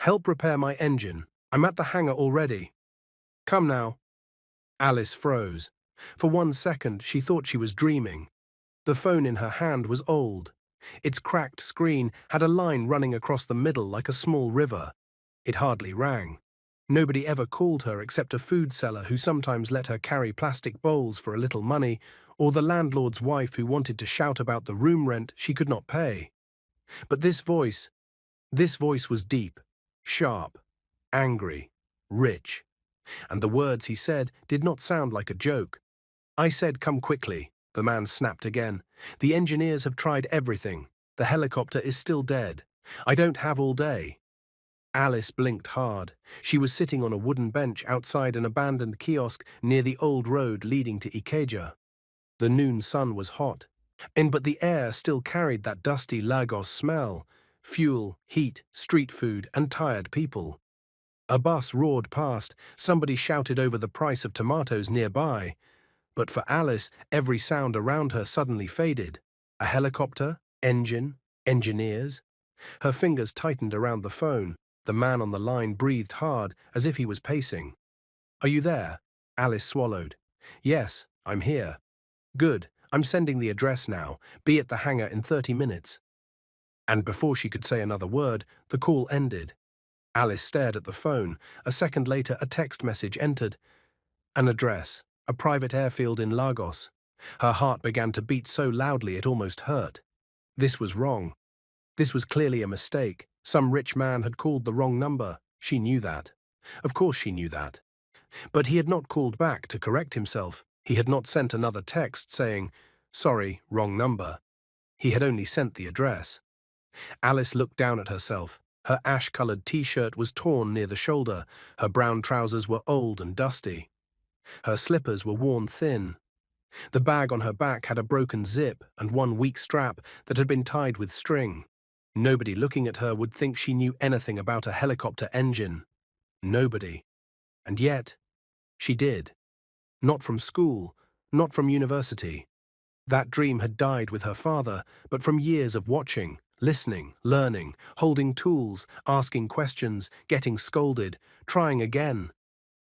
Help repair my engine. I'm at the hangar already. Come now. Alice froze. For 1 second, she thought she was dreaming. The phone in her hand was old. Its cracked screen had a line running across the middle like a small river. It hardly rang. Nobody ever called her except a food seller who sometimes let her carry plastic bowls for a little money, or the landlord's wife who wanted to shout about the room rent she could not pay. But this voice was deep, sharp, angry, rich, and the words he said did not sound like a joke. I said, "Come quickly," the man snapped again. "The engineers have tried everything. The helicopter is still dead. I don't have all day." Alice blinked hard. She was sitting on a wooden bench outside an abandoned kiosk near the old road leading to Ikeja. The noon sun was hot, but the air still carried that dusty Lagos smell: fuel, heat, street food, and tired people. A bus roared past. Somebody shouted over the price of tomatoes nearby. But for Alice, every sound around her suddenly faded. A helicopter, engine, engineers. Her fingers tightened around the phone. The man on the line breathed hard, as if he was pacing. "Are you there?" Alice swallowed. "Yes, I'm here." "Good. I'm sending the address now. Be at the hangar in 30 minutes. And before she could say another word, the call ended. Alice stared at the phone. A second later, a text message entered. An address. A private airfield in Lagos. Her heart began to beat so loudly it almost hurt. This was wrong. This was clearly a mistake. Some rich man had called the wrong number. She knew that. Of course she knew that. But he had not called back to correct himself. He had not sent another text saying, "Sorry, wrong number." He had only sent the address. Alice looked down at herself. Her ash-colored t-shirt was torn near the shoulder. Her brown trousers were old and dusty. Her slippers were worn thin. The bag on her back had a broken zip and one weak strap that had been tied with string. Nobody looking at her would think she knew anything about a helicopter engine. Nobody. And yet, she did. Not from school, not from university. That dream had died with her father, but from years of watching, listening, learning, holding tools, asking questions, getting scolded, trying again.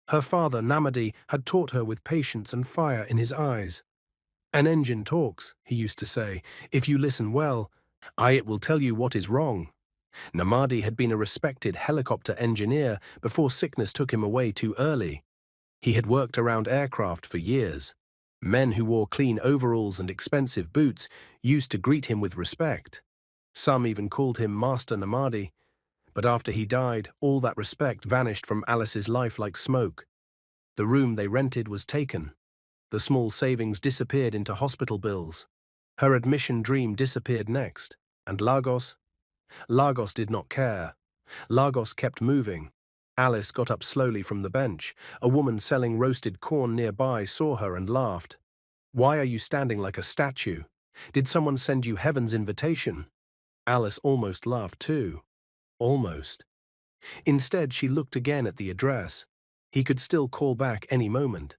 Her father, Namadi, had taught her with patience and fire in his eyes. "An engine talks," he used to say. "If you listen well, it will tell you what is wrong." Namadi had been a respected helicopter engineer before sickness took him away too early. He had worked around aircraft for years. Men who wore clean overalls and expensive boots used to greet him with respect. Some even called him Master Namadi. But after he died, all that respect vanished from Alice's life like smoke. The room they rented was taken. The small savings disappeared into hospital bills. Her admission dream disappeared next. And Lagos? Lagos did not care. Lagos kept moving. Alice got up slowly from the bench. A woman selling roasted corn nearby saw her and laughed. "Why are you standing like a statue? Did someone send you heaven's invitation?" Alice almost laughed too. Almost. Instead, she looked again at the address. He could still call back any moment.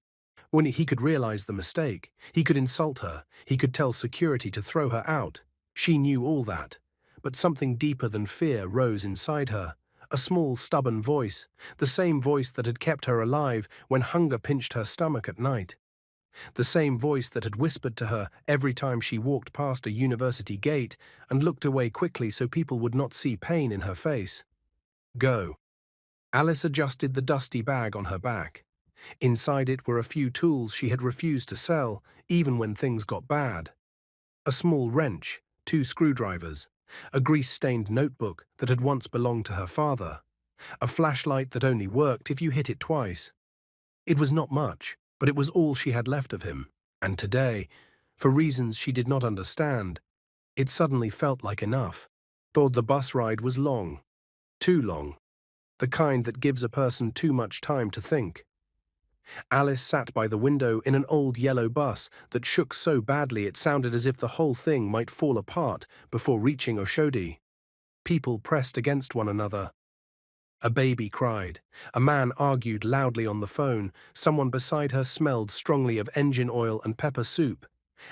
When he could realize the mistake, he could insult her, he could tell security to throw her out. She knew all that. But something deeper than fear rose inside her. A small, stubborn voice, the same voice that had kept her alive when hunger pinched her stomach at night. The same voice that had whispered to her every time she walked past a university gate and looked away quickly so people would not see pain in her face. "Go." Alice adjusted the dusty bag on her back. Inside it were a few tools she had refused to sell, even when things got bad. A small wrench, 2 screwdrivers, a grease-stained notebook that had once belonged to her father, a flashlight that only worked if you hit it twice. It was not much, but it was all she had left of him, and today, for reasons she did not understand, it suddenly felt like enough. Though the bus ride was long, too long, the kind that gives a person too much time to think. Alice sat by the window in an old yellow bus that shook so badly it sounded as if the whole thing might fall apart before reaching Oshodi. People pressed against one another. A baby cried. A man argued loudly on the phone. Someone beside her smelled strongly of engine oil and pepper soup.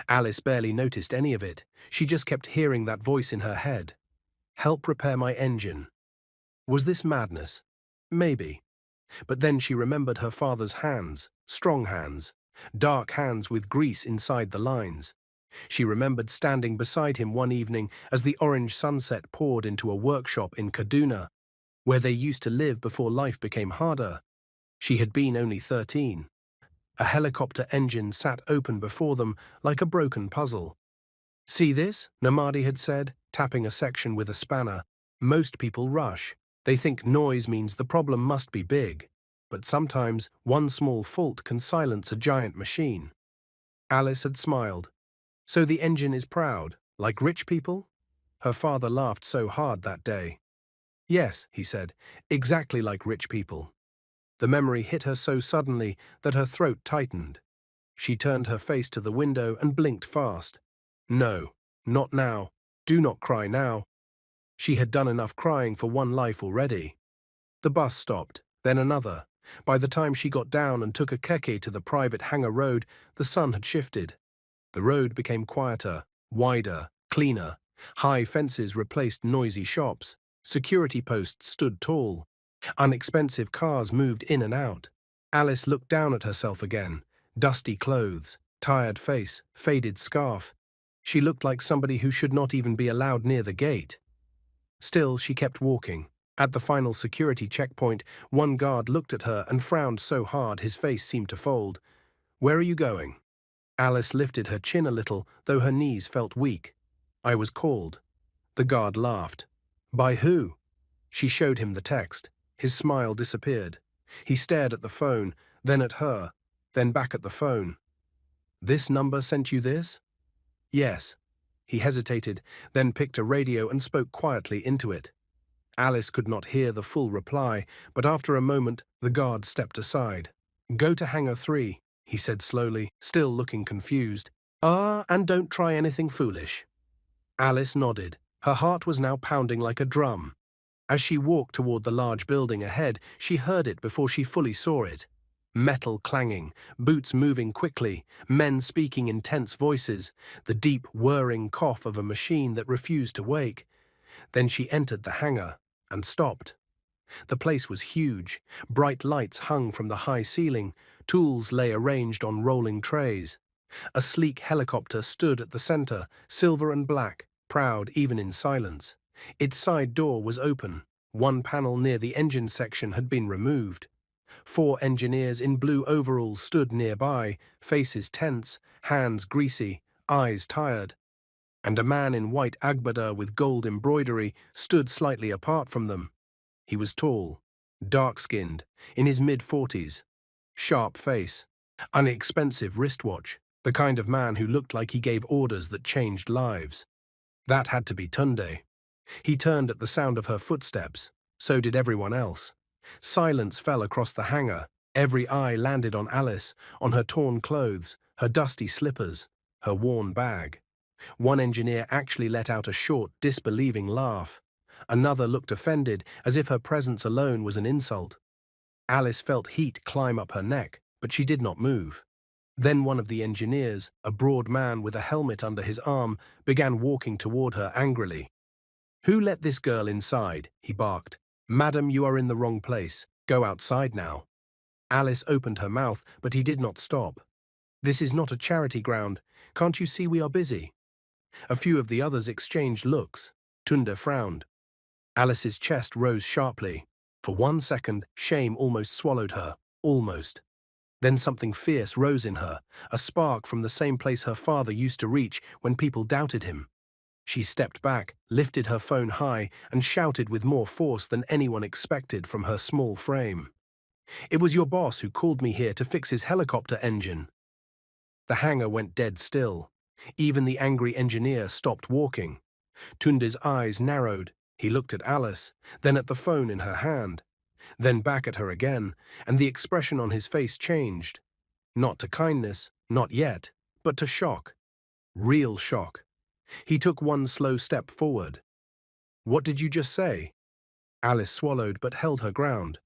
Alice barely noticed any of it. She just kept hearing that voice in her head. "Help repair my engine." Was this madness? Maybe. But then she remembered her father's hands, strong hands, dark hands with grease inside the lines. She remembered standing beside him one evening as the orange sunset poured into a workshop in Kaduna, where they used to live before life became harder. She had been only 13. A helicopter engine sat open before them like a broken puzzle. "See this?" Namadi had said, tapping a section with a spanner. "Most people rush. They think noise means the problem must be big. But sometimes one small fault can silence a giant machine." Alice had smiled. "So the engine is proud, like rich people?" Her father laughed so hard that day. "Yes," he said, "exactly like rich people." The memory hit her so suddenly that her throat tightened. She turned her face to the window and blinked fast. "No, not now. Do not cry now." She had done enough crying for one life already. The bus stopped, then another. By the time she got down and took a keke to the private hangar road, the sun had shifted. The road became quieter, wider, cleaner. High fences replaced noisy shops. Security posts stood tall. Inexpensive cars moved in and out. Alice looked down at herself again. Dusty clothes, tired face, faded scarf. She looked like somebody who should not even be allowed near the gate. Still, she kept walking. At the final security checkpoint, one guard looked at her and frowned so hard his face seemed to fold. "Where are you going?" Alice lifted her chin a little, though her knees felt weak. "I was called." The guard laughed. "By who?" She showed him the text. His smile disappeared. He stared at the phone, then at her, then back at the phone. "This number sent you this?" "Yes." He hesitated, then picked a radio and spoke quietly into it. Alice could not hear the full reply, but after a moment, the guard stepped aside. "Go to Hangar 3, he said slowly, still looking confused. And don't try anything foolish." Alice nodded. Her heart was now pounding like a drum. As she walked toward the large building ahead, she heard it before she fully saw it. Metal clanging, boots moving quickly, men speaking in tense voices, the deep, whirring cough of a machine that refused to wake. Then she entered the hangar and stopped. The place was huge. Bright lights hung from the high ceiling. Tools lay arranged on rolling trays. A sleek helicopter stood at the center, silver and black, proud even in silence. Its side door was open. One panel near the engine section had been removed. 4 engineers in blue overalls stood nearby, faces tense, hands greasy, eyes tired. And a man in white agbada with gold embroidery stood slightly apart from them. He was tall, dark-skinned, in his mid-40s, sharp face, inexpensive wristwatch, the kind of man who looked like he gave orders that changed lives. That had to be Tunde. He turned at the sound of her footsteps. So did everyone else. Silence fell across the hangar. Every eye landed on Alice, on her torn clothes, her dusty slippers, her worn bag. One engineer actually let out a short, disbelieving laugh. Another looked offended, as if her presence alone was an insult. Alice felt heat climb up her neck, but she did not move. Then one of the engineers, a broad man with a helmet under his arm, began walking toward her angrily. "Who let this girl inside?" he barked. "Madam, you are in the wrong place. Go outside now." Alice opened her mouth, but he did not stop. "This is not a charity ground. Can't you see we are busy?" A few of the others exchanged looks. Tunde frowned. Alice's chest rose sharply. For 1 second, shame almost swallowed her. Almost. Then something fierce rose in her, a spark from the same place her father used to reach when people doubted him. She stepped back, lifted her phone high, and shouted with more force than anyone expected from her small frame. "It was your boss who called me here to fix his helicopter engine." The hangar went dead still. Even the angry engineer stopped walking. Tunde's eyes narrowed. He looked at Alice, then at the phone in her hand, then back at her again, and the expression on his face changed. Not to kindness, not yet, but to shock. Real shock. He took one slow step forward. "What did you just say?" Alice swallowed but held her ground.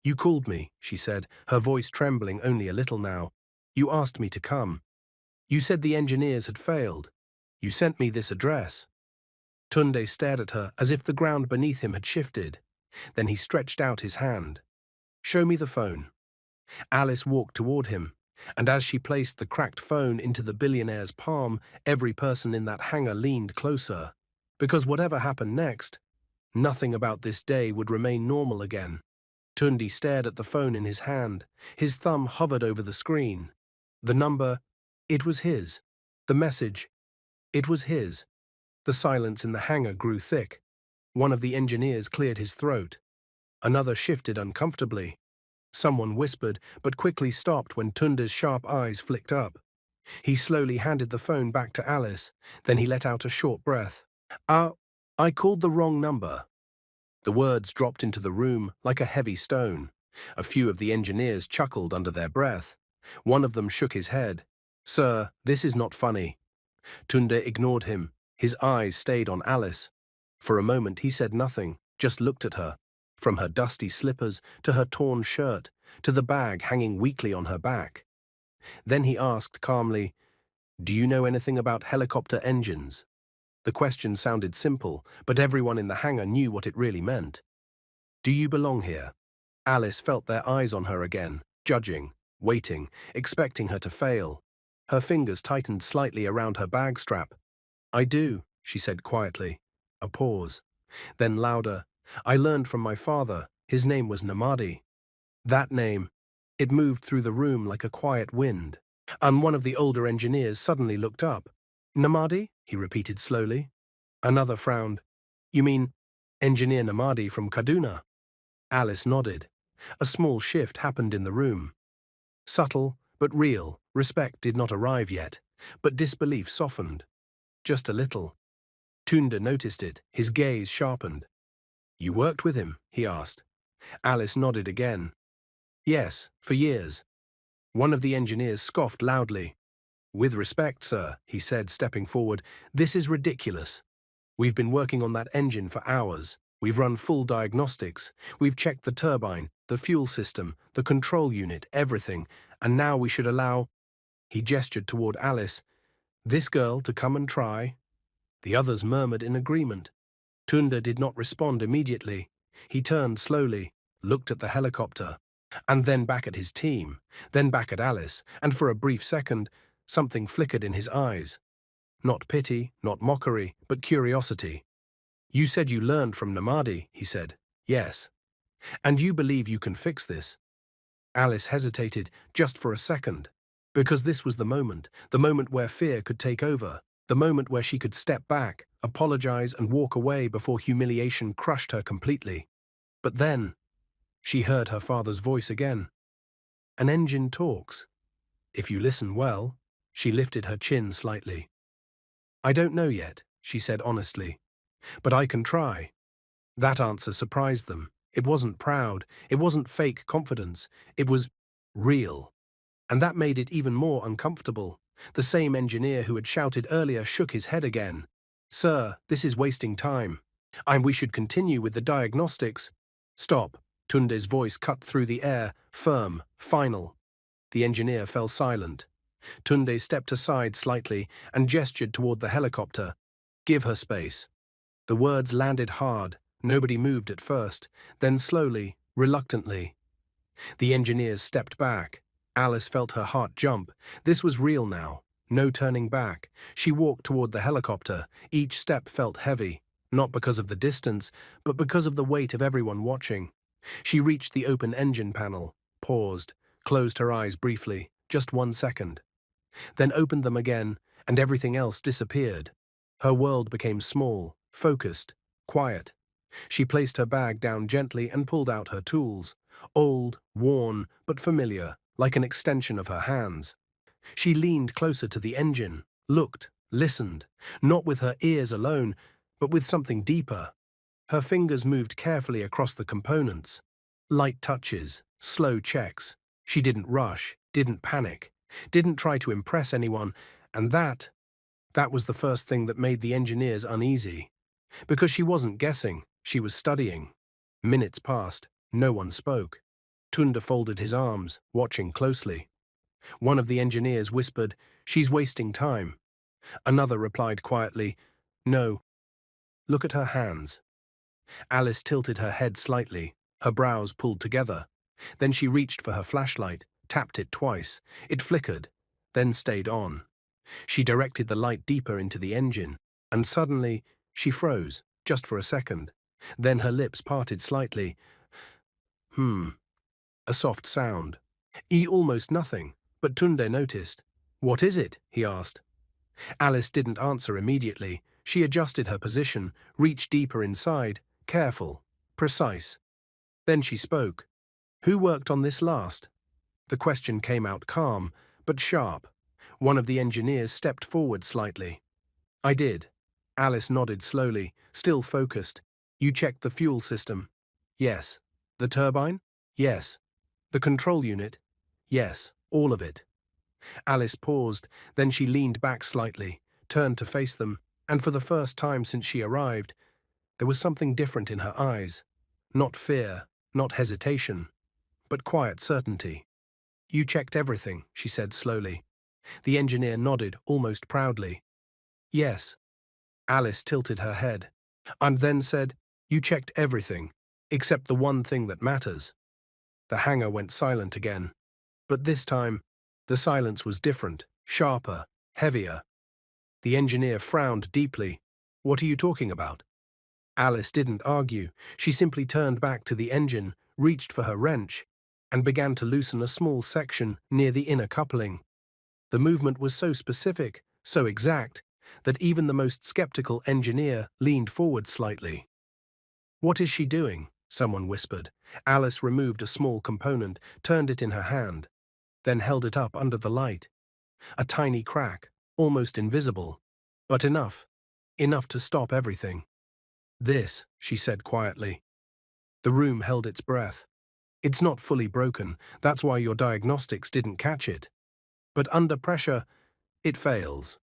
"You called me," she said, her voice trembling only a little now. "You asked me to come. You said the engineers had failed. You sent me this address." Tunde stared at her as if the ground beneath him had shifted. Then he stretched out his hand. "Show me the phone." Alice walked toward him, and as she placed the cracked phone into the billionaire's palm, every person in that hangar leaned closer. Because whatever happened next, nothing about this day would remain normal again. Tundi stared at the phone in his hand. His thumb hovered over the screen. The number, it was his. The message, it was his. The silence in the hangar grew thick. One of the engineers cleared his throat. Another shifted uncomfortably. Someone whispered, but quickly stopped when Tunda's sharp eyes flicked up. He slowly handed the phone back to Alice. Then he let out a short breath. I called the wrong number." The words dropped into the room like a heavy stone. A few of the engineers chuckled under their breath. One of them shook his head. "Sir, this is not funny." Tunda ignored him. His eyes stayed on Alice. For a moment he said nothing, just looked at her. From her dusty slippers to her torn shirt, to the bag hanging weakly on her back. Then he asked calmly, "Do you know anything about helicopter engines?" The question sounded simple, but everyone in the hangar knew what it really meant. "Do you belong here?" Alice felt their eyes on her again, judging, waiting, expecting her to fail. Her fingers tightened slightly around her bag strap. "I do," she said quietly. A pause. Then louder, "I learned from my father. His name was Namadi." That name, it moved through the room like a quiet wind. And one of the older engineers suddenly looked up. "Namadi?" he repeated slowly. Another frowned. "You mean Engineer Namadi from Kaduna?" Alice nodded. A small shift happened in the room. Subtle, but real, respect did not arrive yet, but disbelief softened. Just a little. Tunda noticed it, his gaze sharpened. "You worked with him?" he asked. Alice nodded again. "Yes, for years." One of the engineers scoffed loudly. "With respect, sir," he said, stepping forward, "this is ridiculous. We've been working on that engine for hours. We've run full diagnostics. We've checked the turbine, the fuel system, the control unit, everything. And now we should allow—" He gestured toward Alice. "This girl to come and try?" The others murmured in agreement. Tunda did not respond immediately. He turned slowly, looked at the helicopter, and then back at his team, then back at Alice, and for a brief second, something flickered in his eyes. Not pity, not mockery, but curiosity. "You said you learned from Namadi," he said. "Yes. And you believe you can fix this?" Alice hesitated just for a second, because this was the moment where fear could take over, the moment where she could step back, apologize, and walk away before humiliation crushed her completely. But then, she heard her father's voice again. "An engine talks. If you listen well." She lifted her chin slightly. "I don't know yet," she said honestly, "but I can try." That answer surprised them. It wasn't proud, it wasn't fake confidence, it was real. And that made it even more uncomfortable. The same engineer who had shouted earlier shook his head again. "Sir, this is wasting time. We should continue with the diagnostics." "Stop." Tunde's voice cut through the air, firm, final. The engineer fell silent. Tunde stepped aside slightly and gestured toward the helicopter. "Give her space." The words landed hard. Nobody moved at first. Then slowly, reluctantly. The engineers stepped back. Alice felt her heart jump. This was real now. No turning back. She walked toward the helicopter. Each step felt heavy, not because of the distance, but because of the weight of everyone watching. She reached the open engine panel, paused, closed her eyes briefly, just 1 second. Then opened them again, and everything else disappeared. Her world became small, focused, quiet. She placed her bag down gently and pulled out her tools, old, worn, but familiar, like an extension of her hands. She leaned closer to the engine, looked, listened, not with her ears alone, but with something deeper. Her fingers moved carefully across the components. Light touches, slow checks. She didn't rush, didn't panic, didn't try to impress anyone, and that was the first thing that made the engineers uneasy. Because she wasn't guessing, she was studying. Minutes passed, no one spoke. Tunda folded his arms, watching closely. One of the engineers whispered, "She's wasting time." Another replied quietly, "No, look at her hands." Alice tilted her head slightly, her brows pulled together. Then she reached for her flashlight, tapped it twice. It flickered, then stayed on. She directed the light deeper into the engine, and suddenly she froze, just for a second. Then her lips parted slightly. Hmm, a soft sound. Almost nothing, but Tunde noticed. "What is it?" he asked. Alice didn't answer immediately. She adjusted her position, reached deeper inside, careful, precise. Then she spoke. "Who worked on this last?" The question came out calm, but sharp. One of the engineers stepped forward slightly. "I did." Alice nodded slowly, still focused. "You checked the fuel system?" "Yes." "The turbine?" "Yes." "The control unit?" "Yes, all of it." Alice paused, then she leaned back slightly, turned to face them, and for the first time since she arrived, there was something different in her eyes. Not fear, not hesitation, but quiet certainty. "You checked everything," she said slowly. The engineer nodded, almost proudly. "Yes." Alice tilted her head, and then said, "You checked everything, except the one thing that matters." The hangar went silent again. But this time, the silence was different, sharper, heavier. The engineer frowned deeply. "What are you talking about?" Alice didn't argue. She simply turned back to the engine, reached for her wrench, and began to loosen a small section near the inner coupling. The movement was so specific, so exact, that even the most skeptical engineer leaned forward slightly. "What is she doing?" someone whispered. Alice removed a small component, turned it in her hand, then held it up under the light. A tiny crack, almost invisible, but enough to stop everything. "This," she said quietly. The room held its breath. "It's not fully broken, that's why your diagnostics didn't catch it. But under pressure, it fails."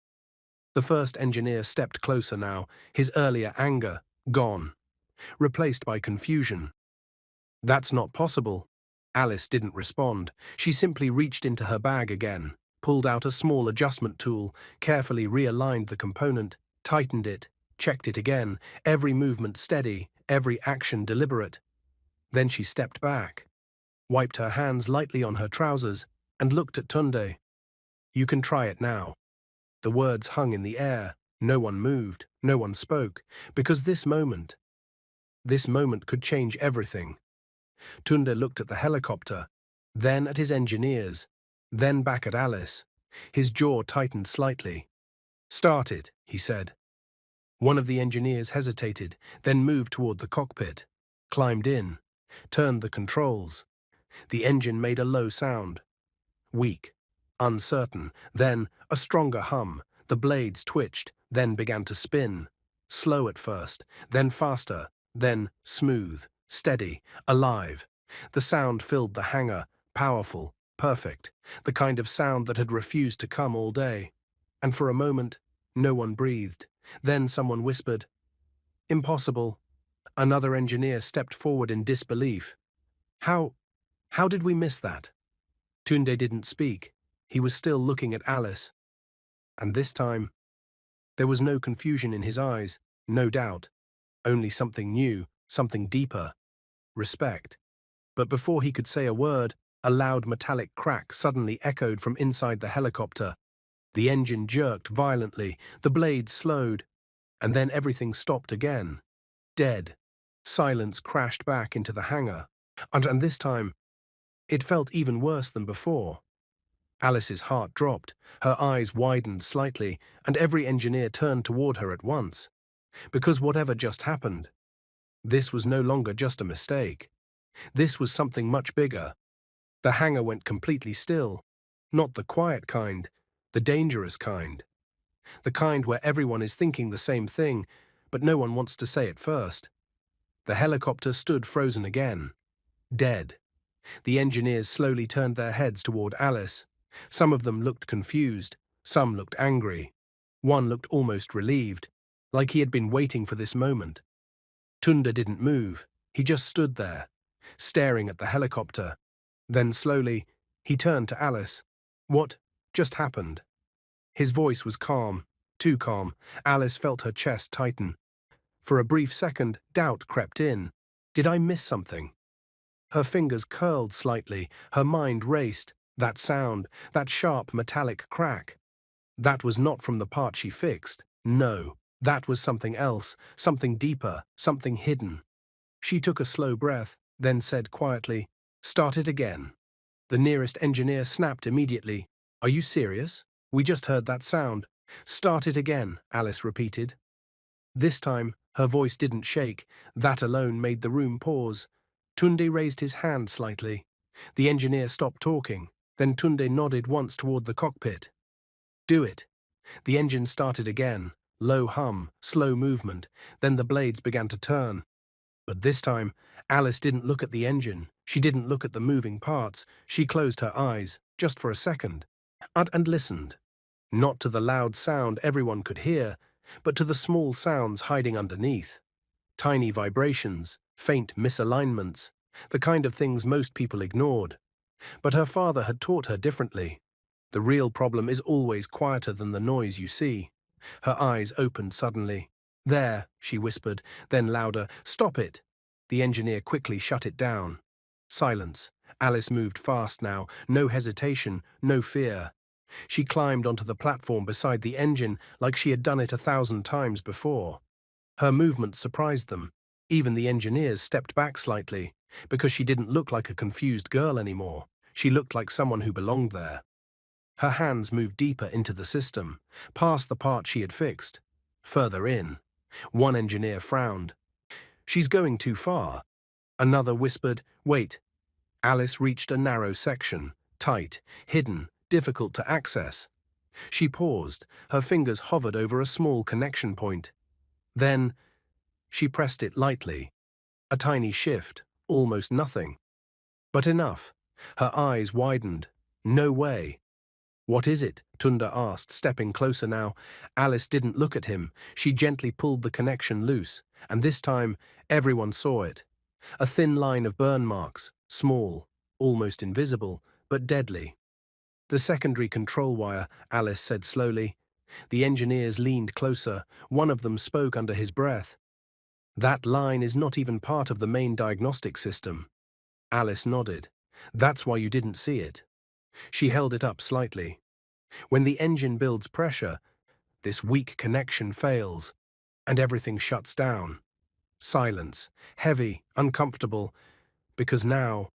The first engineer stepped closer now, his earlier anger gone, replaced by confusion. "That's not possible." Alice didn't respond. She simply reached into her bag again, pulled out a small adjustment tool, carefully realigned the component, tightened it, checked it again, every movement steady, every action deliberate. Then she stepped back, wiped her hands lightly on her trousers, and looked at Tunde. "You can try it now." The words hung in the air. No one moved, no one spoke, because this moment could change everything. Tunde looked at the helicopter, then at his engineers, then back at Alice. His jaw tightened slightly. "Start it," he said. One of the engineers hesitated, then moved toward the cockpit, climbed in, turned the controls. The engine made a low sound. Weak, uncertain, then a stronger hum. The blades twitched, then began to spin. Slow at first, then faster, then smooth, steady, alive. The sound filled the hangar, powerful, perfect, the kind of sound that had refused to come all day. And for a moment, no one breathed. Then someone whispered, "Impossible." Another engineer stepped forward in disbelief. How did we miss that?" Tunde didn't speak. He was still looking at Alice. And this time, there was no confusion in his eyes, no doubt, only something new, something deeper, respect. But before he could say a word, a loud metallic crack suddenly echoed from inside the helicopter. The engine jerked violently, the blades slowed, and then everything stopped again. Dead. Silence crashed back into the hangar. And this time, it felt even worse than before. Alice's heart dropped, her eyes widened slightly, and every engineer turned toward her at once. Because whatever just happened, this was no longer just a mistake. This was something much bigger. The hangar went completely still. Not the quiet kind, the dangerous kind. The kind where everyone is thinking the same thing, but no one wants to say it first. The helicopter stood frozen again. Dead. The engineers slowly turned their heads toward Alice. Some of them looked confused, some looked angry. One looked almost relieved, like he had been waiting for this moment. Tunde didn't move. He just stood there, staring at the helicopter. Then slowly, he turned to Alice. "What just happened?" His voice was calm, too calm. Alice felt her chest tighten. For a brief second, doubt crept in. Did I miss something? Her fingers curled slightly, her mind raced. That sound, that sharp metallic crack. That was not from the part she fixed. No, that was something else, something deeper, something hidden. She took a slow breath, then said quietly, "Start it again." The nearest engineer snapped immediately. "Are you serious? We just heard that sound." "Start it again," Alice repeated. This time, her voice didn't shake. That alone made the room pause. Tunde raised his hand slightly. The engineer stopped talking. Then Tunde nodded once toward the cockpit. "Do it." The engine started again. Low hum, slow movement. Then the blades began to turn. But this time, Alice didn't look at the engine. She didn't look at the moving parts. She closed her eyes, just for a second, and listened. Not to the loud sound everyone could hear, but to the small sounds hiding underneath. Tiny vibrations, faint misalignments, the kind of things most people ignored. But her father had taught her differently. The real problem is always quieter than the noise you see. Her eyes opened suddenly. "There," she whispered, then louder, "Stop it!" The engineer quickly shut it down. Silence. Alice moved fast now, no hesitation, no fear. She climbed onto the platform beside the engine like she had done it 1,000 times before. Her movement surprised them. Even the engineers stepped back slightly, because she didn't look like a confused girl anymore. She looked like someone who belonged there. Her hands moved deeper into the system, past the part she had fixed. Further in. One engineer frowned. "She's going too far." Another whispered, "Wait." Alice reached a narrow section, tight, hidden, difficult to access. She paused, her fingers hovered over a small connection point. Then, she pressed it lightly. A tiny shift, almost nothing. But enough. Her eyes widened. "No way." "What is it?" Tunda asked, stepping closer now. Alice didn't look at him. She gently pulled the connection loose, and this time, everyone saw it. A thin line of burn marks, small, almost invisible, but deadly. "The secondary control wire," Alice said slowly. The engineers leaned closer. One of them spoke under his breath. "That line is not even part of the main diagnostic system." Alice nodded. "That's why you didn't see it." She held it up slightly. "When the engine builds pressure, this weak connection fails, and everything shuts down." Silence, heavy, uncomfortable, because now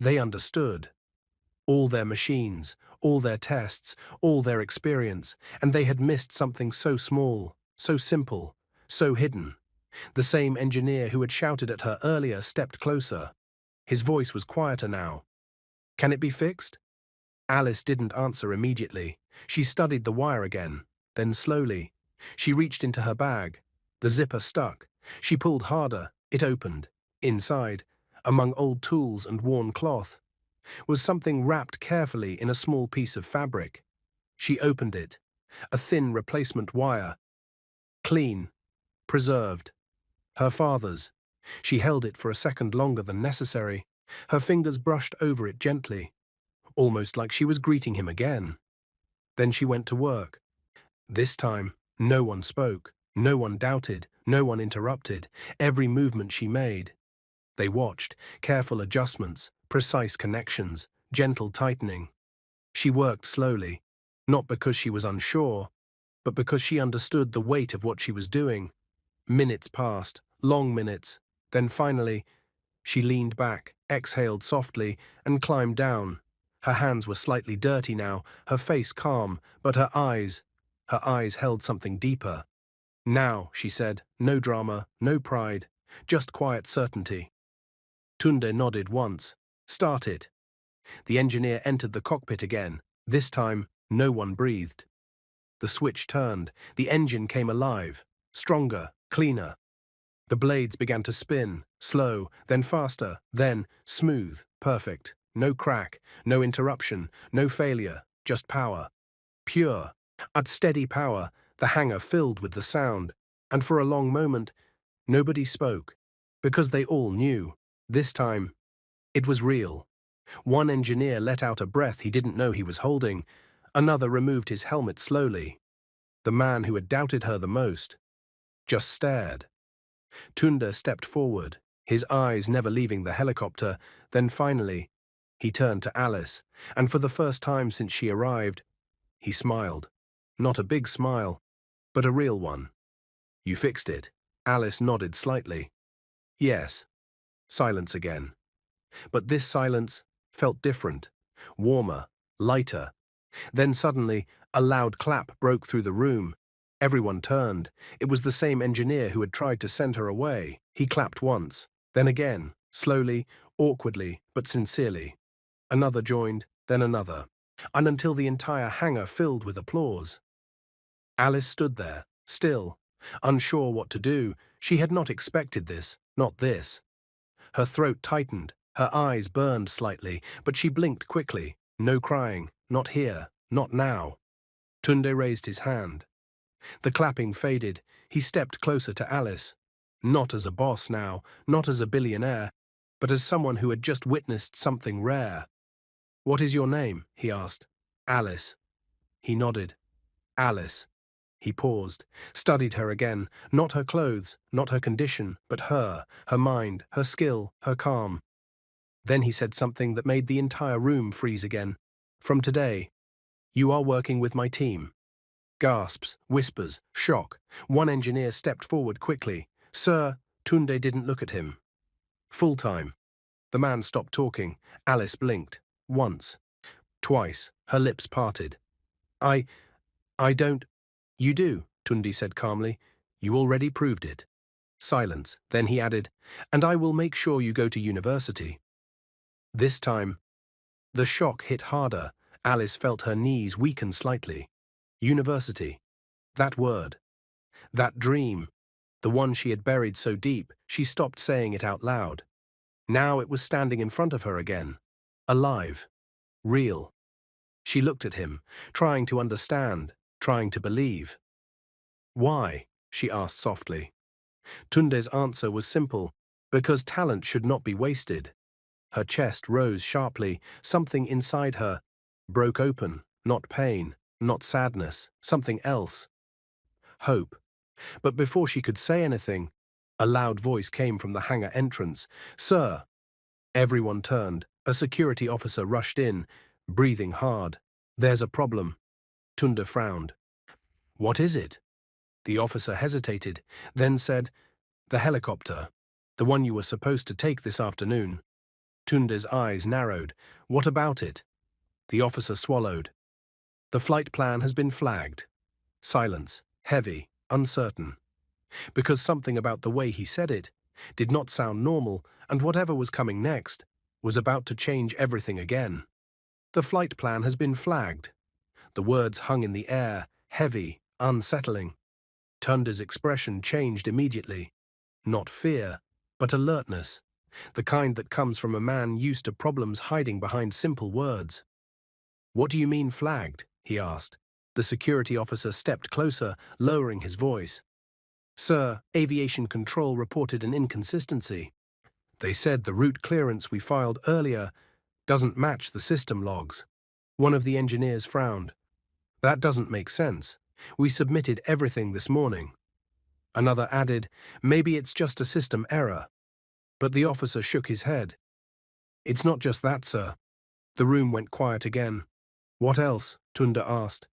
they understood. All their machines, all their tests, all their experience, and they had missed something so small, so simple, so hidden. The same engineer who had shouted at her earlier stepped closer. His voice was quieter now. "Can it be fixed?" Alice didn't answer immediately. She studied the wire again. Then slowly, she reached into her bag. The zipper stuck. She pulled harder. It opened. Inside, among old tools and worn cloth, was something wrapped carefully in a small piece of fabric. She opened it. A thin replacement wire. Clean. Preserved. Her father's. She held it for a second longer than necessary. Her fingers brushed over it gently, almost like she was greeting him again. Then she went to work. This time, no one spoke, no one doubted, no one interrupted. Every movement she made. They watched, careful adjustments, precise connections, gentle tightening. She worked slowly, not because she was unsure, but because she understood the weight of what she was doing. Minutes passed, long minutes. Then finally, she leaned back, exhaled softly, and climbed down. Her hands were slightly dirty now, her face calm, but her eyes held something deeper. "Now," she said, "no drama, no pride, just quiet certainty." Tunde nodded once. "Start it." The engineer entered the cockpit again. This time, no one breathed. The switch turned. The engine came alive. Stronger, cleaner. The blades began to spin, slow, then faster, then smooth, perfect. No crack, no interruption, no failure, just power. Pure, at steady power, the hangar filled with the sound. And for a long moment, nobody spoke, because they all knew. This time, it was real. One engineer let out a breath he didn't know he was holding. Another removed his helmet slowly. The man who had doubted her the most just stared. Tunda stepped forward, his eyes never leaving the helicopter. Then finally, he turned to Alice, and for the first time since she arrived, he smiled. Not a big smile, but a real one. "You fixed it." Alice nodded slightly. "Yes." Silence again. But this silence felt different, warmer, lighter. Then suddenly, a loud clap broke through the room. Everyone turned. It was the same engineer who had tried to send her away. He clapped once, then again, slowly, awkwardly, but sincerely. Another joined, then another, and until the entire hangar filled with applause. Alice stood there, still, unsure what to do. She had not expected this, not this. Her throat tightened, her eyes burned slightly, but she blinked quickly. No crying, not here, not now. Tunde raised his hand. The clapping faded. He stepped closer to Alice. Not as a boss now, not as a billionaire, but as someone who had just witnessed something rare. "What is your name?" he asked. "Alice." He nodded. "Alice." He paused, studied her again, not her clothes, not her condition, but her mind, her skill, her calm. Then he said something that made the entire room freeze again. "From today, you are working with my team." Gasps, whispers, shock. One engineer stepped forward quickly. "Sir," Tunde didn't look at him. "Full-time." The man stopped talking. Alice blinked. Once. Twice. Her lips parted. I don't." "You do," Tunde said calmly. "You already proved it." Silence. Then he added, "And I will make sure you go to university." This time, the shock hit harder. Alice felt her knees weaken slightly. University. That word. That dream. The one she had buried so deep, she stopped saying it out loud. Now it was standing in front of her again. Alive. Real. She looked at him, trying to understand, trying to believe. "Why?" she asked softly. Tunde's answer was simple: because talent should not be wasted. Her chest rose sharply. Something inside her broke open. Not pain, not sadness, something else. Hope. But before she could say anything, a loud voice came from the hangar entrance. "Sir!" Everyone turned. A security officer rushed in, breathing hard. "There's a problem." Tunde frowned. "What is it?" The officer hesitated, then said, "The helicopter. The one you were supposed to take this afternoon." Tunde's eyes narrowed. "What about it?" The officer swallowed. "The flight plan has been flagged." Silence, heavy, uncertain. Because something about the way he said it did not sound normal, and whatever was coming next was about to change everything again. "The flight plan has been flagged." The words hung in the air, heavy, unsettling. Tunde's expression changed immediately. Not fear, but alertness. The kind that comes from a man used to problems hiding behind simple words. "What do you mean flagged?" he asked. The security officer stepped closer, lowering his voice. "Sir, aviation control reported an inconsistency. They said the route clearance we filed earlier doesn't match the system logs." One of the engineers frowned. "That doesn't make sense. We submitted everything this morning." Another added, "Maybe it's just a system error." But the officer shook his head. "It's not just that, sir." The room went quiet again. "What else?" Tunde asked.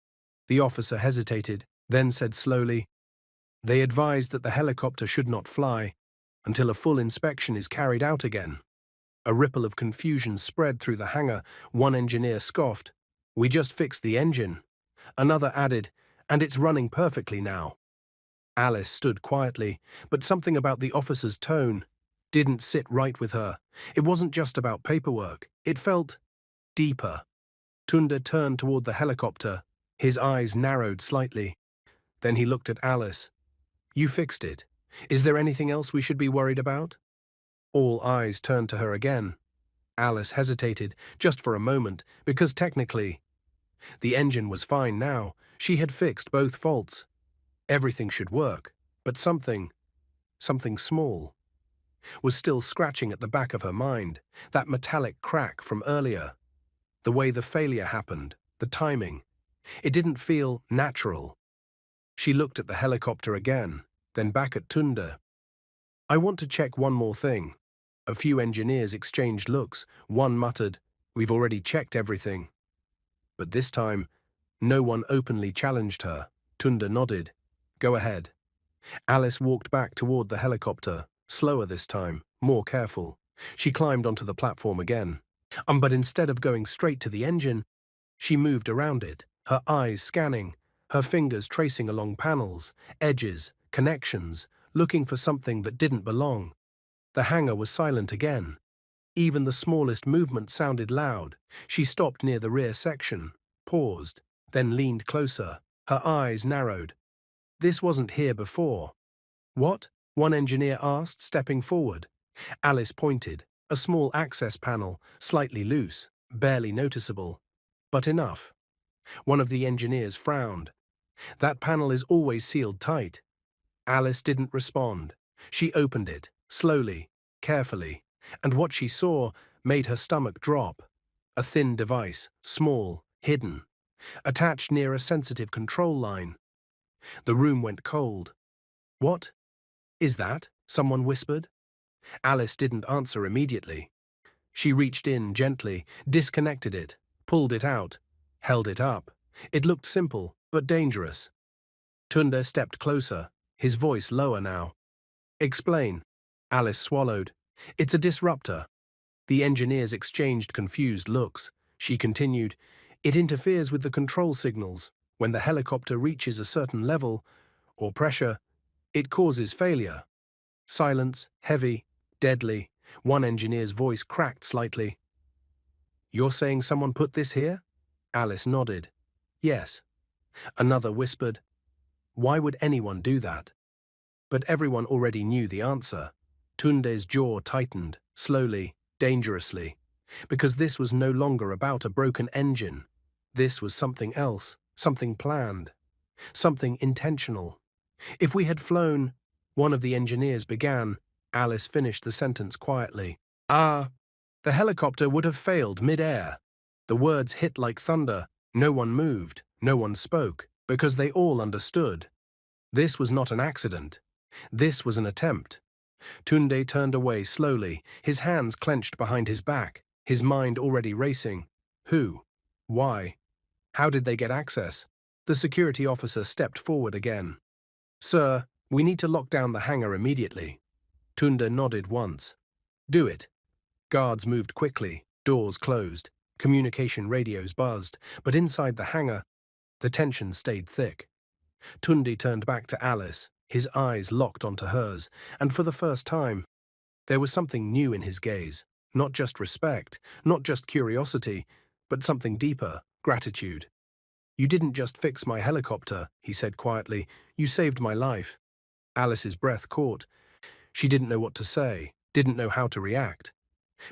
The officer hesitated, then said slowly, "They advised that the helicopter should not fly until a full inspection is carried out again." A ripple of confusion spread through the hangar. One engineer scoffed, "We just fixed the engine." Another added, "And it's running perfectly now." Alice stood quietly, but something about the officer's tone didn't sit right with her. It wasn't just about paperwork. It felt deeper. Tunde turned toward the helicopter. His eyes narrowed slightly. Then he looked at Alice. "You fixed it. Is there anything else we should be worried about?" All eyes turned to her again. Alice hesitated, just for a moment, because technically, the engine was fine now. She had fixed both faults. Everything should work, but something small, was still scratching at the back of her mind. That metallic crack from earlier. The way the failure happened, the timing. It didn't feel natural. She looked at the helicopter again, then back at Tunde. I want to check one more thing. A few engineers exchanged looks. One muttered, "We've already checked everything." But this time, no one openly challenged her. Tunda nodded. "Go ahead." Alice walked back toward the helicopter, slower this time, more careful. She climbed onto the platform again. But instead of going straight to the engine, she moved around it, her eyes scanning, her fingers tracing along panels, edges, connections, looking for something that didn't belong. The hangar was silent again. Even the smallest movement sounded loud. She stopped near the rear section, paused, then leaned closer, her eyes narrowed. This wasn't here before. "What?" one engineer asked, stepping forward. Alice pointed, a small access panel, slightly loose, barely noticeable. But enough. One of the engineers frowned. "That panel is always sealed tight." Alice didn't respond. She opened it, slowly, carefully, and what she saw made her stomach drop. A thin device, small, hidden, attached near a sensitive control line. The room went cold. "What is that?" someone whispered. Alice didn't answer immediately. She reached in gently, disconnected it, pulled it out, held it up. It looked simple, but dangerous. Tunda stepped closer, his voice lower now. "Explain." Alice swallowed. "It's a disruptor." The engineers exchanged confused looks. She continued, "It interferes with the control signals. When the helicopter reaches a certain level, or pressure, it causes failure." Silence, heavy, deadly. One engineer's voice cracked slightly. "You're saying someone put this here?" Alice nodded. "Yes." Another whispered, "Why would anyone do that?" But everyone already knew the answer. Tunde's jaw tightened, slowly, dangerously, because this was no longer about a broken engine. This was something else, something planned, something intentional. "If we had flown," one of the engineers began. Alice finished the sentence quietly. The helicopter would have failed mid-air." The words hit like thunder. No one moved, no one spoke, because they all understood. This was not an accident. This was an attempt. Tunde turned away slowly, his hands clenched behind his back, his mind already racing. Who? Why? How did they get access? The security officer stepped forward again. "Sir, we need to lock down the hangar immediately." Tunde nodded once. "Do it." Guards moved quickly, doors closed, communication radios buzzed, but inside the hangar, the tension stayed thick. Tunde turned back to Alice, his eyes locked onto hers, and for the first time, there was something new in his gaze. Not just respect, not just curiosity, but something deeper, gratitude. "You didn't just fix my helicopter," he said quietly. "You saved my life." Alice's breath caught. She didn't know what to say, didn't know how to react,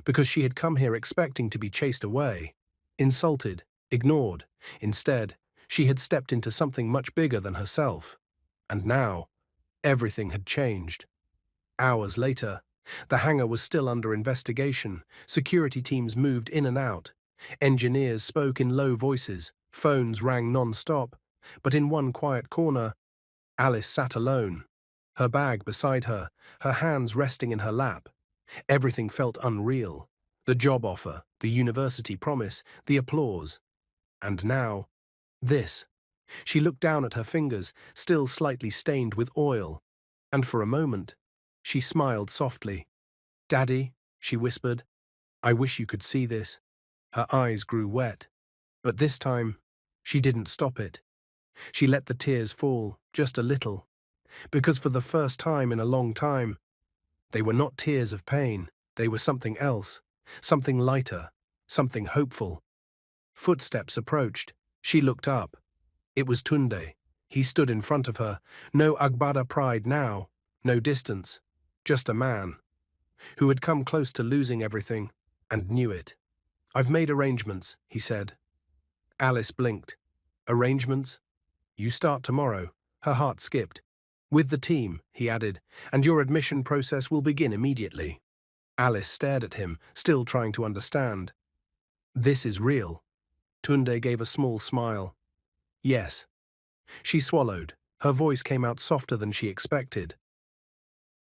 because she had come here expecting to be chased away, insulted, ignored. Instead, she had stepped into something much bigger than herself. And now, everything had changed. Hours later, the hangar was still under investigation. Security teams moved in and out. Engineers spoke in low voices. Phones rang non-stop. But in one quiet corner, Alice sat alone, her bag beside her, her hands resting in her lap. Everything felt unreal. The job offer, the university promise, the applause. And now, this. She looked down at her fingers, still slightly stained with oil. And for a moment, she smiled softly. "Daddy," she whispered, "I wish you could see this." Her eyes grew wet. But this time, she didn't stop it. She let the tears fall, just a little. Because for the first time in a long time, they were not tears of pain. They were something else, something lighter, something hopeful. Footsteps approached. She looked up. It was Tunde. He stood in front of her. No Agbada pride now, no distance. Just a man who had come close to losing everything and knew it. "I've made arrangements," he said. Alice blinked. "Arrangements? You start tomorrow." Her heart skipped. "With the team," he added, "and your admission process will begin immediately." Alice stared at him, still trying to understand. "This is real." Tunde gave a small smile. "Yes." She swallowed. Her voice came out softer than she expected.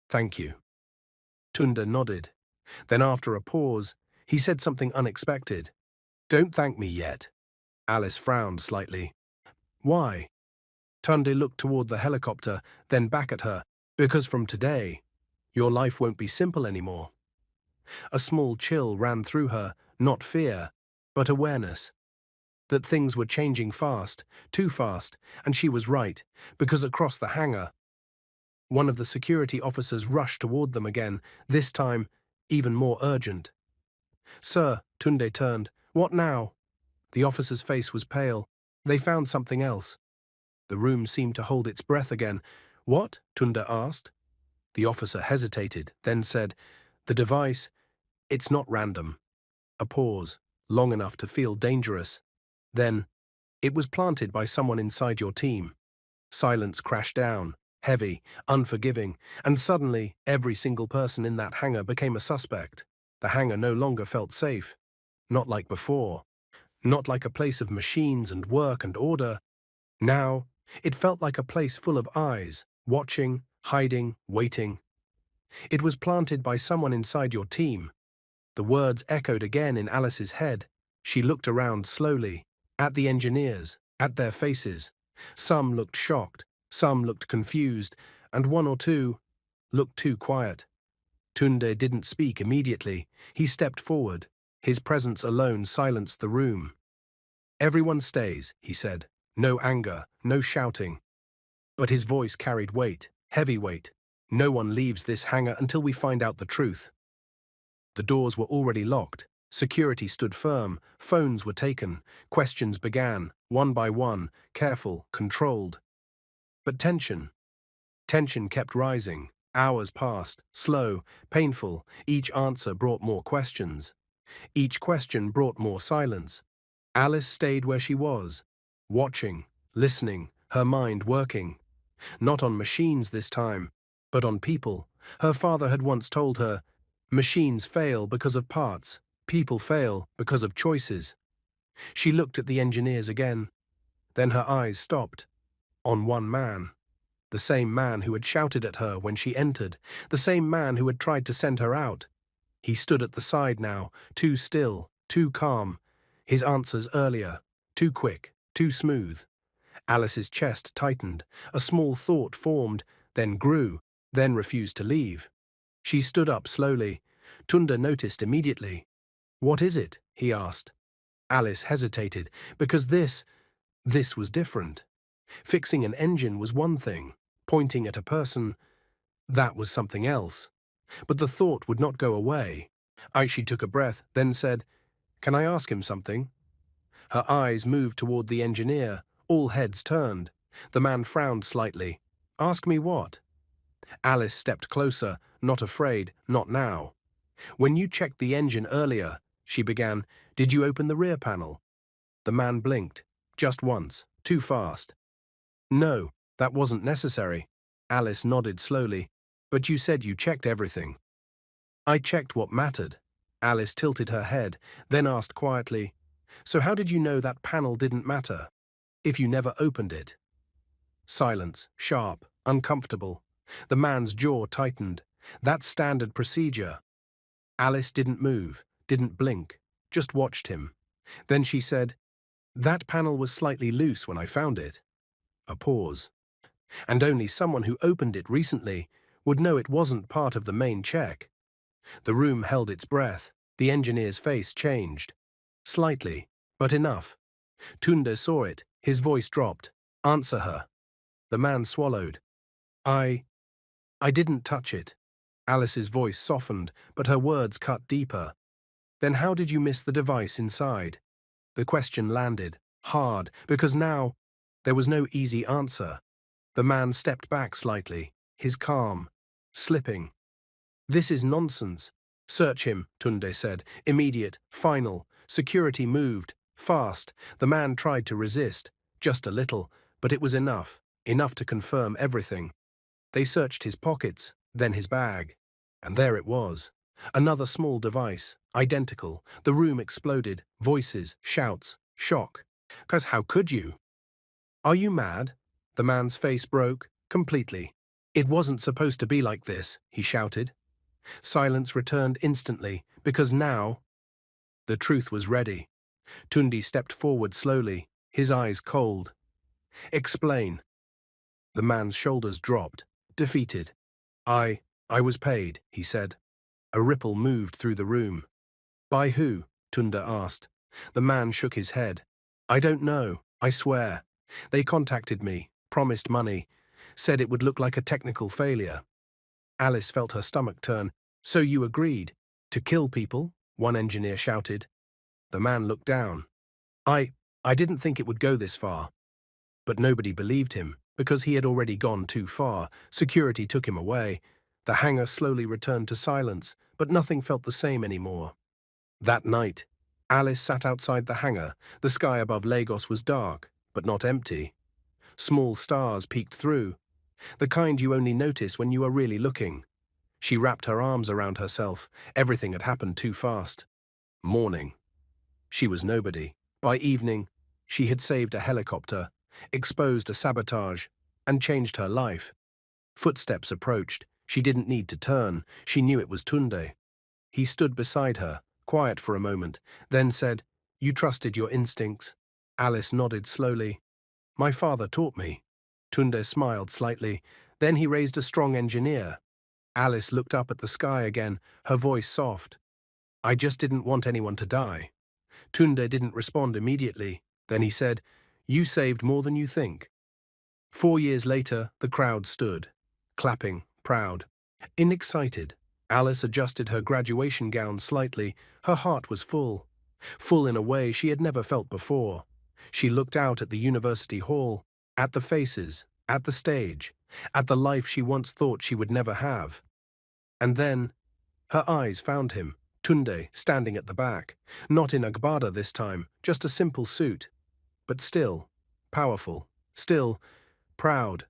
"Thank you." Tunda nodded. Then after a pause, he said something unexpected. Don't thank me yet. Alice frowned slightly. Why? Tunde looked toward the helicopter, then back at her. Because from today, your life won't be simple anymore. A small chill ran through her, not fear, but awareness. That things were changing fast, too fast, and she was right, because across the hangar, one of the security officers rushed toward them again, this time even more urgent. Sir, Tunde turned. What now? The officer's face was pale. They found something else. The room seemed to hold its breath again. What? Tunde asked. The officer hesitated, then said, The device, it's not random. A pause, long enough to feel dangerous. Then, it was planted by someone inside your team. Silence crashed down, heavy, unforgiving, and suddenly every single person in that hangar became a suspect. The hangar no longer felt safe. Not like before. Not like a place of machines and work and order. Now, it felt like a place full of eyes, watching, hiding, waiting. It was planted by someone inside your team. The words echoed again in Alice's head. She looked around slowly, at the engineers, at their faces. Some looked shocked, some looked confused, and one or two looked too quiet. Tunde didn't speak immediately. He stepped forward. His presence alone silenced the room. Everyone stays, he said. No anger, no shouting. But his voice carried weight, heavy weight. No one leaves this hangar until we find out the truth. The doors were already locked. Security stood firm. Phones were taken. Questions began, one by one, careful, controlled. But tension kept rising. Hours passed, slow, painful. Each answer brought more questions. Each question brought more silence. Alice stayed where she was, watching, listening, her mind working. Not on machines this time, but on people. Her father had once told her, machines fail because of parts, people fail because of choices. She looked at the engineers again. Then her eyes stopped. On one man. The same man who had shouted at her when she entered, the same man who had tried to send her out. He stood at the side now, too still, too calm. His answers earlier, too quick, too smooth. Alice's chest tightened. A small thought formed, then grew, then refused to leave. She stood up slowly. Tunde noticed immediately. What is it? He asked. Alice hesitated, because this was different. Fixing an engine was one thing. Pointing at a person, that was something else. But the thought would not go away. She took a breath, then said, Can I ask him something? Her eyes moved toward the engineer. All heads turned. The man frowned slightly. Ask me what? Alice stepped closer, not afraid, not now. When you checked the engine earlier, she began, did you open the rear panel? The man blinked. Just once. Too fast. No, that wasn't necessary. Alice nodded slowly. But you said you checked everything. I checked what mattered. Alice tilted her head, then asked quietly, So how did you know that panel didn't matter? If you never opened it? Silence, sharp, uncomfortable. The man's jaw tightened. That's standard procedure. Alice didn't move, didn't blink, just watched him. Then she said, That panel was slightly loose when I found it. A pause. And only someone who opened it recently would know it wasn't part of the main check. The room held its breath. The engineer's face changed. Slightly, but enough. Tunde saw it. His voice dropped. Answer her. The man swallowed. I didn't touch it. Alice's voice softened, but her words cut deeper. Then how did you miss the device inside? The question landed, hard, because now there was no easy answer. The man stepped back slightly, his calm, slipping. This is nonsense. Search him, Tunde said. Immediate, final. Security moved, fast. The man tried to resist, just a little, but it was enough to confirm everything. They searched his pockets, then his bag. And there it was. Another small device, identical. The room exploded, voices, shouts, shock. 'Cause how could you? Are you mad? The man's face broke, completely. It wasn't supposed to be like this, he shouted. Silence returned instantly, because now the truth was ready. Tundi stepped forward slowly, his eyes cold. "Explain." The man's shoulders dropped, defeated. I, I was paid," he said. A ripple moved through the room. "By who?" Tunda asked. The man shook his head. "I don't know, I swear. They contacted me, promised money, said it would look like a technical failure." Alice felt her stomach turn. "So you agreed? To kill people?" one engineer shouted. The man looked down. I, I didn't think it would go this far." But nobody believed him, because he had already gone too far. Security took him away. The hangar slowly returned to silence, but nothing felt the same anymore. That night, Alice sat outside the hangar. The sky above Lagos was dark, but not empty. Small stars peeked through, the kind you only notice when you are really looking. She wrapped her arms around herself. Everything had happened too fast. Morning. She was nobody. By evening, she had saved a helicopter, exposed a sabotage, and changed her life. Footsteps approached. She didn't need to turn. She knew it was Tunde. He stood beside her, quiet for a moment, then said, "You trusted your instincts." Alice nodded slowly. "My father taught me." Tunde smiled slightly. Then he raised a strong engineer. Alice looked up at the sky again, her voice soft. "I just didn't want anyone to die." Tunde didn't respond immediately. Then he said, "You saved more than you think." 4 years later, the crowd stood, clapping, proud. Excited, Alice adjusted her graduation gown slightly. Her heart was full. Full in a way she had never felt before. She looked out at the university hall, at the faces, at the stage, at the life she once thought she would never have. And then, her eyes found him, Tunde, standing at the back. Not in Agbada this time, just a simple suit. But still, powerful, still, proud.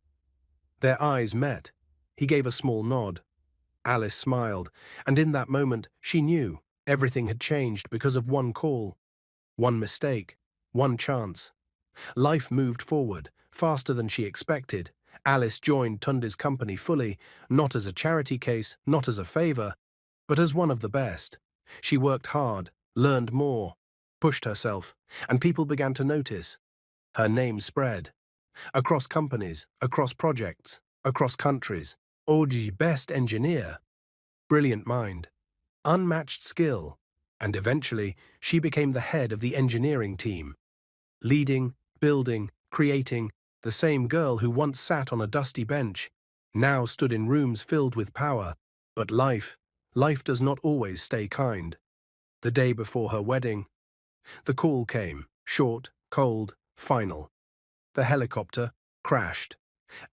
Their eyes met. He gave a small nod. Alice smiled, and in that moment she knew everything had changed because of one call, one mistake, one chance. Life moved forward, faster than she expected. Alice joined Tunde's company fully, not as a charity case, not as a favor, but as one of the best. She worked hard, learned more, pushed herself, and people began to notice. Her name spread. Across companies, across projects, across countries. Oji, best engineer, brilliant mind, unmatched skill, and eventually she became the head of the engineering team. Leading, building, creating, the same girl who once sat on a dusty bench, now stood in rooms filled with power. But life does not always stay kind. The day before her wedding, the call came, short, cold, final. The helicopter crashed.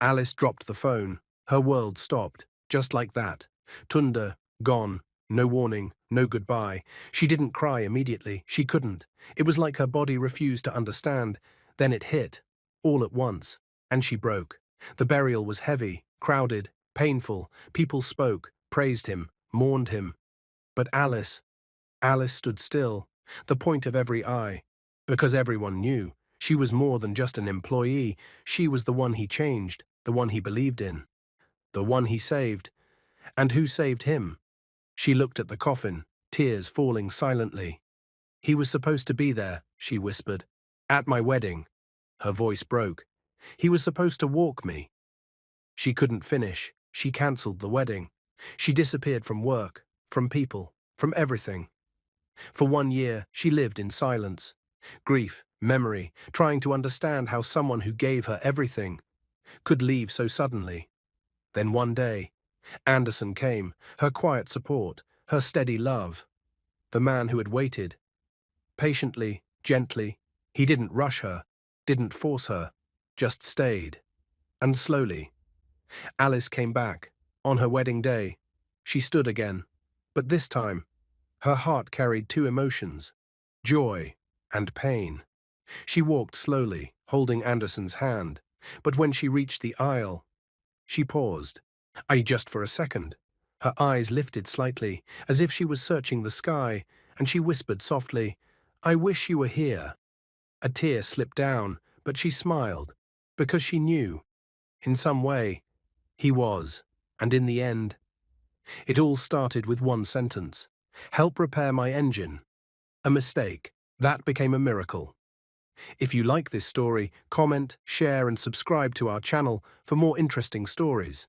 Alice dropped the phone. Her world stopped, just like that. Tunda, gone. No warning, no goodbye. She didn't cry immediately. She couldn't. It was like her body refused to understand. Then it hit, all at once, and she broke. The burial was heavy, crowded, painful. People spoke, praised him, mourned him. But Alice stood still, the point of every eye, because everyone knew she was more than just an employee. She was the one he changed, the one he believed in, the one he saved. And who saved him? She looked at the coffin, tears falling silently. "He was supposed to be there," she whispered. "At my wedding." Her voice broke. "He was supposed to walk me." She couldn't finish. She cancelled the wedding. She disappeared from work, from people, from everything. For 1 year, she lived in silence. Grief, memory, trying to understand how someone who gave her everything could leave so suddenly. Then one day, Anderson came, her quiet support, her steady love. The man who had waited, patiently, gently. He didn't rush her, didn't force her, just stayed. And slowly, Alice came back. On her wedding day, she stood again. But this time, her heart carried two emotions, joy and pain. She walked slowly, holding Anderson's hand. But when she reached the aisle, she paused. Just for a second. Her eyes lifted slightly, as if she was searching the sky, and she whispered softly, "I wish you were here." A tear slipped down, but she smiled, because she knew, in some way, he was. And in the end, It all started with one sentence. Help repair my engine. A mistake. That became a miracle. If you like this story, comment, share and subscribe to our channel for more interesting stories.